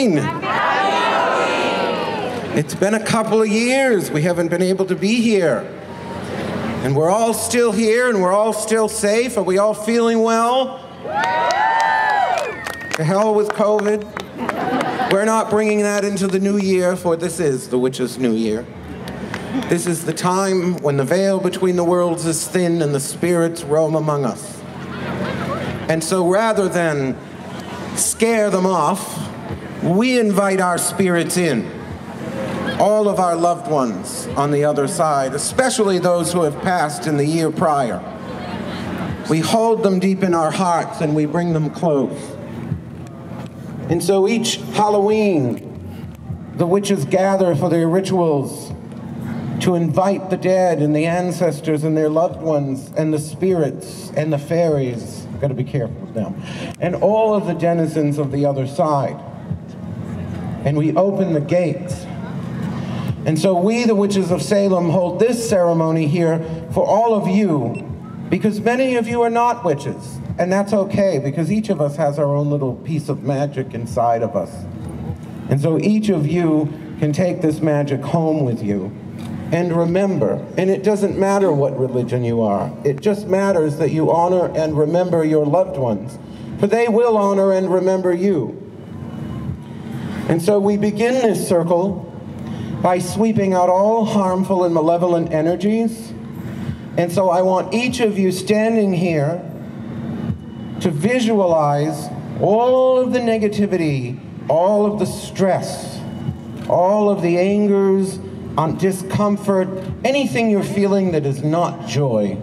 Halloween! It's been a couple of years. We haven't been able to be here. And we're all still here and we're all still safe. Are we all feeling well? To hell with COVID. We're not bringing that into the new year, for this is the witches' new year. This is the time when the veil between the worlds is thin and the spirits roam among us. And so rather than scare them off, we invite our spirits in. All of our loved ones on the other side, especially those who have passed in the year prior. We hold them deep in our hearts and we bring them close. And so each Halloween, the witches gather for their rituals to invite the dead and the ancestors and their loved ones and the spirits and the fairies, gotta be careful with them, and all of the denizens of the other side. And we open the gates. And so we, the Witches of Salem, hold this ceremony here for all of you, because many of you are not witches, and that's okay, because each of us has our own little piece of magic inside of us. And so each of you can take this magic home with you. And remember, and it doesn't matter what religion you are, it just matters that you honor and remember your loved ones, for they will honor and remember you. And so we begin this circle by sweeping out all harmful and malevolent energies. And so I want each of you standing here to visualize all of the negativity, all of the stress, all of the angers, discomfort, anything you're feeling that is not joy.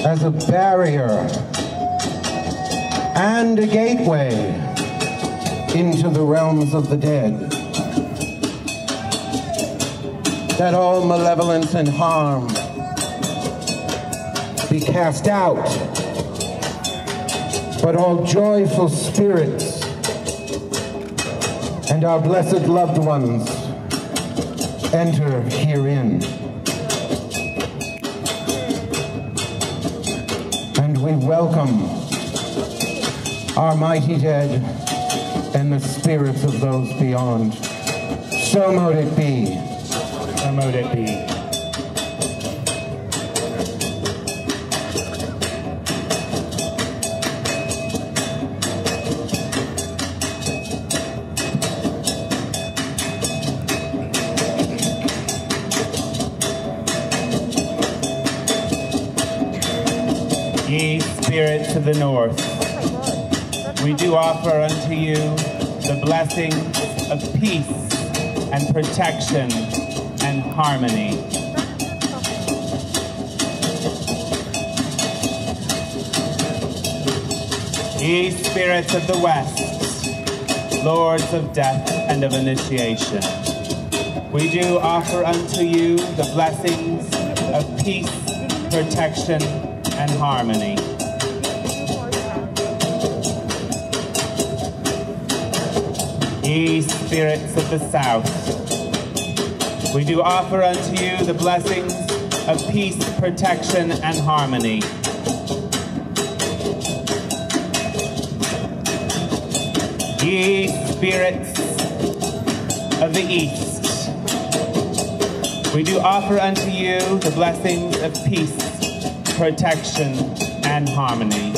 As a barrier and a gateway into the realms of the dead, that all malevolence and harm be cast out, but all joyful spirits and our blessed loved ones enter herein. We welcome our mighty dead and the spirits of those beyond. So mote it be. So mote it be. spirits of the north, we do offer unto you the blessings of peace and protection and harmony. Ye spirits of the west, lords of death and of initiation, we do offer unto you the blessings of peace, protection, and harmony. Ye spirits of the south, we do offer unto you the blessings of peace, protection, and harmony. Ye spirits of the east, we do offer unto you the blessings of peace, protection, and harmony.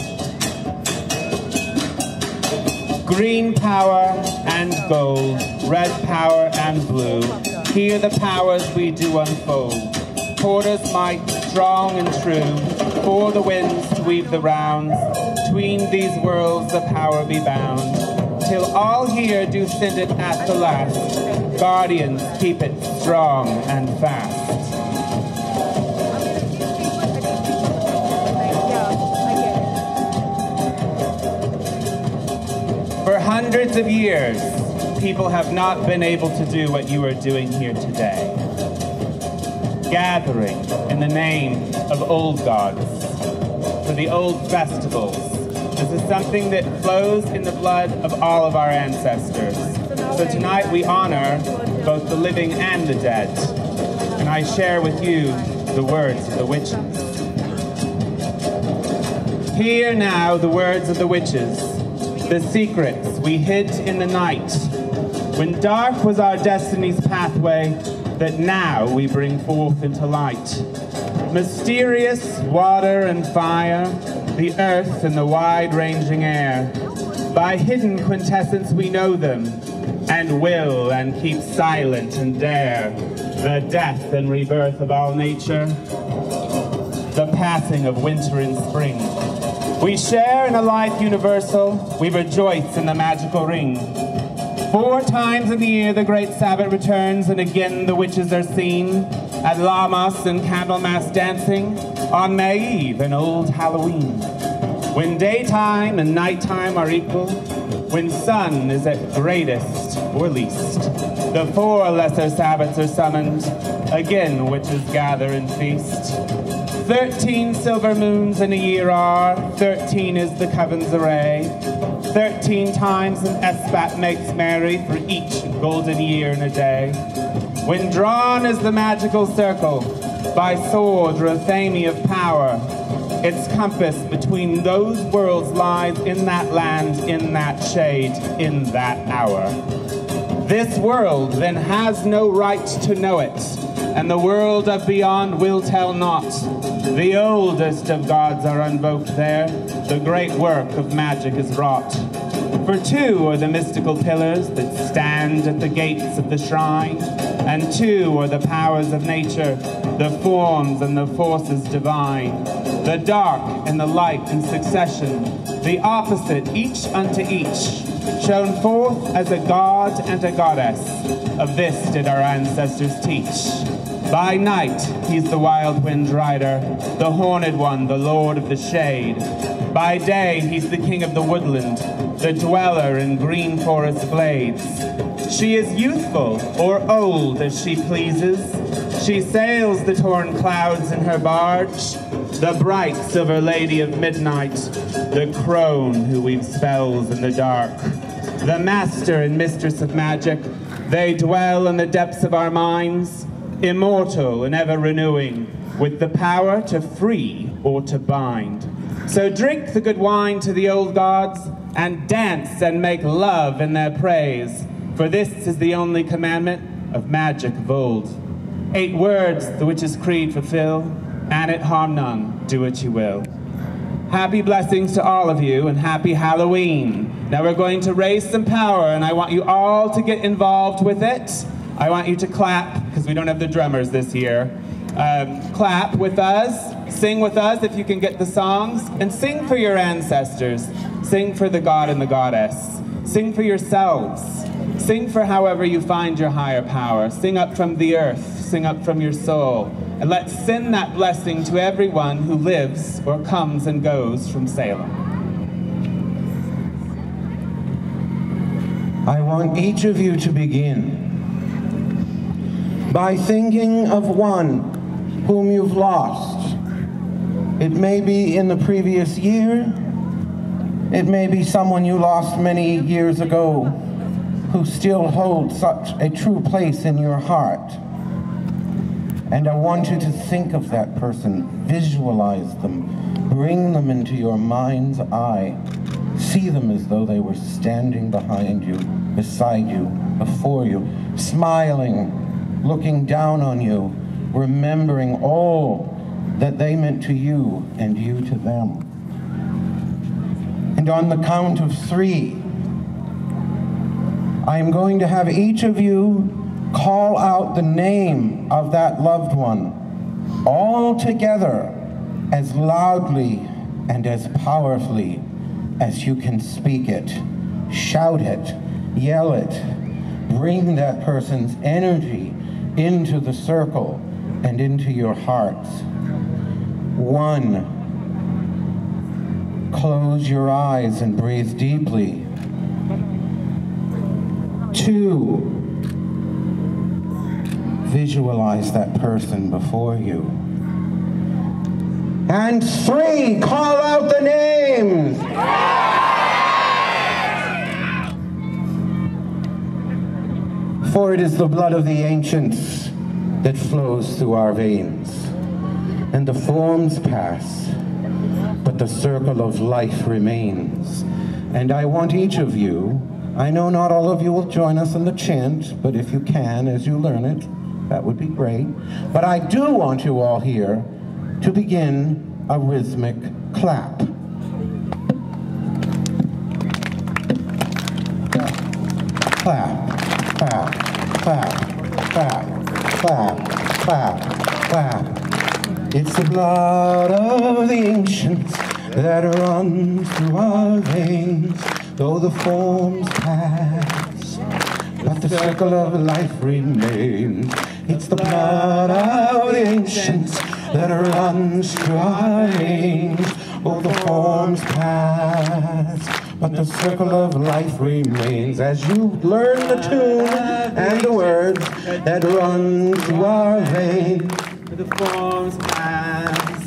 Green power and gold, red power and blue, here the powers we do unfold. Porter's might, strong and true, for the winds to weave the rounds, tween these worlds the power be bound, till all here do send it at the last. Guardians, keep it strong and fast. For hundreds of years, people have not been able to do what you are doing here today. Gathering in the name of old gods for the old festivals. This is something that flows in the blood of all of our ancestors. So tonight we honor both the living and the dead. And I share with you the words of the witches. Hear now the words of the witches, the secrets we hid in the night, when dark was our destiny's pathway, that now we bring forth into light. Mysterious water and fire, the earth and the wide-ranging air. By hidden quintessence we know them, and will and keep silent and dare. The death and rebirth of all nature, the passing of winter and spring. We share in a life universal, we rejoice in the magical ring. 4 times in the year the great Sabbath returns, and again the witches are seen at Lammas and Candlemas dancing, on May Eve and Old Halloween. When daytime and nighttime are equal, when sun is at greatest or least, the 4 lesser Sabbaths are summoned, again witches gather and feast. 13 silver moons in a year are, 13 is the coven's array. 13 times an esbat makes merry for each golden year and a day. When drawn is the magical circle, by sword Rothami of power, its compass between those worlds lies in that land, in that shade, in that hour. This world then has no right to know it, and the world of beyond will tell not. The oldest of gods are invoked there, the great work of magic is wrought. For 2 are the mystical pillars that stand at the gates of the shrine, and 2 are the powers of nature, the forms and the forces divine, the dark and the light in succession, the opposite each unto each, shown forth as a god and a goddess. Of this did our ancestors teach. By night, he's the wild wind rider, the horned one, the lord of the shade. By day, he's the king of the woodland, the dweller in green forest glades. She is youthful or old as she pleases. She sails the torn clouds in her barge, the bright silver lady of midnight, the crone who weaves spells in the dark. The master and mistress of magic, they dwell in the depths of our minds, immortal and ever renewing, with the power to free or to bind. So drink the good wine to the old gods, and dance and make love in their praise, for this is the only commandment of magic of old. 8 words the witch's creed fulfill, and it harm none, do what you will. Happy blessings to all of you, and happy Halloween. Now we're going to raise some power, and I want you all to get involved with it. I want you to clap, because we don't have the drummers this year. Clap with us. Sing with us if you can get the songs, and sing for your ancestors. Sing for the god and the goddess. Sing for yourselves. Sing for however you find your higher power. Sing up from the earth. Sing up from your soul. And let's send that blessing to everyone who lives or comes and goes from Salem. I want each of you to begin by thinking of one whom you've lost. It may be in the previous year. It may be someone you lost many years ago who still holds such a true place in your heart. And I want you to think of that person, visualize them, bring them into your mind's eye. See them as though they were standing behind you, beside you, before you, smiling, looking down on you, remembering all that they meant to you and you to them. And on the count of 3, I am going to have each of you call out the name of that loved one, all together, as loudly and as powerfully as you can speak it. Shout it, yell it, bring that person's energy into the circle and into your hearts. 1, close your eyes and breathe deeply. 2, visualize that person before you. And 3, call out the names. For it is the blood of the ancients that flows through our veins. And the forms pass, but the circle of life remains. And I want each of you, I know not all of you will join us in the chant, but if you can, as you learn it, that would be great. But I do want you all here to begin a rhythmic clap. Clap, clap, clap, clap, clap, clap, clap. It's the blood of the ancients that runs through our veins, though the forms pass, but the circle of life remains. It's the blood of the ancients that runs through our veins, though the forms pass, but the circle of life remains. As you learn the tune and the words that run through our veins, the forms pass,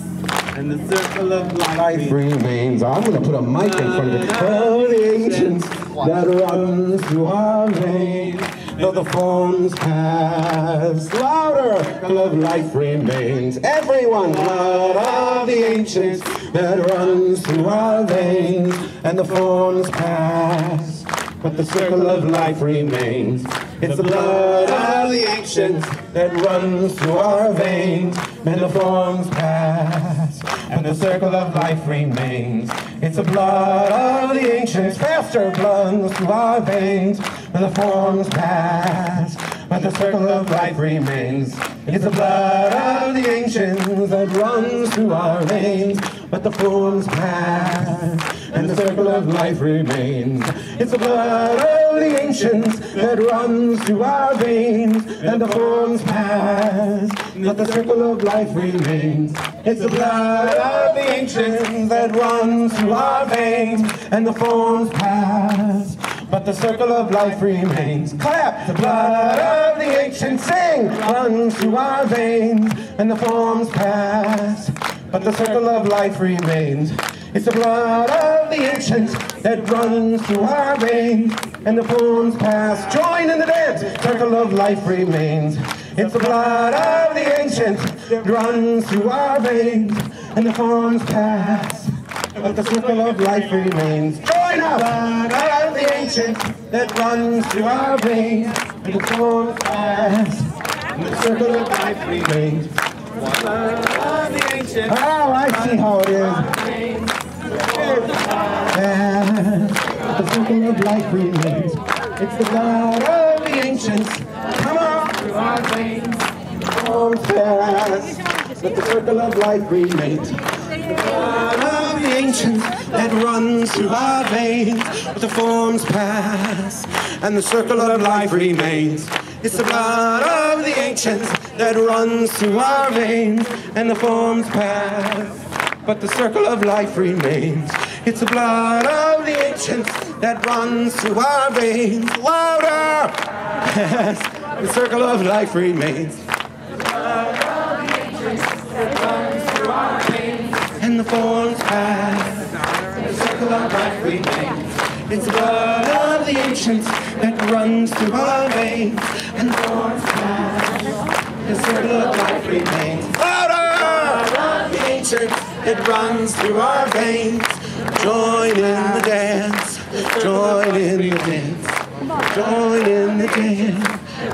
and the circle of life remains. I'm going to put a mic in front of it. Oh, the ancients that run through our veins, though the forms pass. Louder, circle of life remains. Everyone, blood of the ancients that runs through our veins, and the forms pass, but the circle of life remains. It's the blood of the ancients that runs through our veins, and the forms pass, and the circle of life remains. It's the blood of the ancients, faster runs through our veins, and the forms pass, but the circle of life remains. It's the blood of the ancients that runs through our veins, but the forms pass, and the circle of life remains. It's the blood of the ancients that runs through our veins, and the forms pass, but the circle of life remains. It's the blood of the ancients that runs through our veins, and the forms pass, but the circle of life remains. Clap! The blood of the ancients, sing! Runs through our veins, and the forms pass, but the circle of life remains. It's the blood of the ancients that runs through our veins, and the forms pass. Join in the dance! Circle of life remains. It's the blood of the ancients that runs through our veins, and the forms pass, but the circle of life remains. Join up! Blood of the ancients that runs through our veins, and the forms pass, and the circle of life remains. Blood of the ancients. Oh, I see how it is. The circle of life remains. It's the blood of the ancients. Come on! Through our veins. Forms pass, but the circle of life remains. The blood of the ancients that runs through our veins, but the forms pass, and the circle of life remains. It's the blood of the ancients that runs through our veins, and the forms pass, but the circle of life remains. It's the blood of the ancients that runs through our veins. Louder! Yes, the circle of life remains. And the forms pass, the circle of life remains. It's the blood of the ancients that runs through our veins, and the forms pass, the circle of life remains. Louder! The blood of the ancients that runs through our veins. Join in the dance, join in the dance, join in the dance,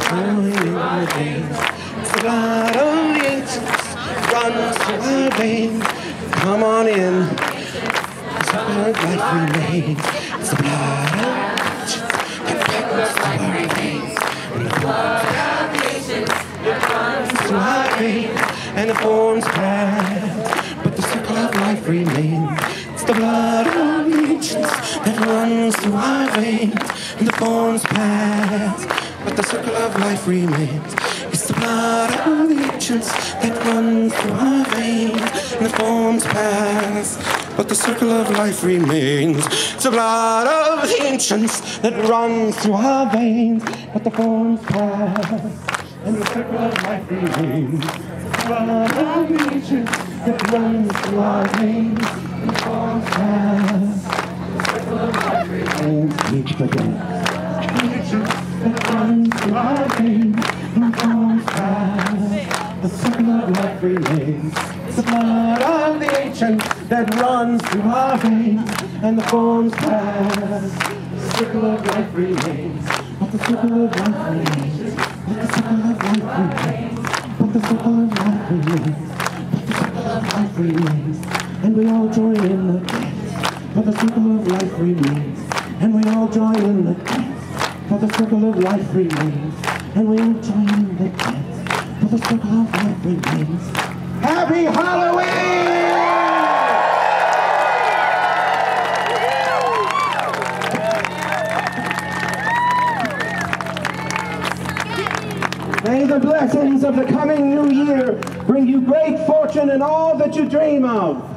join in the dance. It's the blood of the ancients runs through our veins. Come on in, the circle of life remains. It's the blood of the ancients that runs through our veins. And the blood of the ancients that runs through our veins. And the forms pass, but the circle of life remains. It's the blood of the ancients that runs through our veins. And the forms pass, but the circle of life remains. It's the blood of the ancients that runs through our veins. And the forms pass, but the circle of life remains. It's the blood of the ancients that runs through our veins. But the forms pass, and the circle of life remains. It's the blood of the ancients that runs through our veins. And the forms pass, the circle of life remains. Keep the dance. The ancients that runs through our veins. And the forms pass, the circle of life remains. It's the blood of the ancients that runs through our veins, and the forms pass. The circle of life remains, but the circle of life remains. But the circle of life remains. But the circle of life remains. But the circle of life remains. And we all join in the dance. But the circle of life remains. And we all join in the dance. But the circle of life remains. And we all join in the dance. But the circle of life remains. Happy Halloween! May the blessings of the coming new year bring you great fortune and all that you dream of.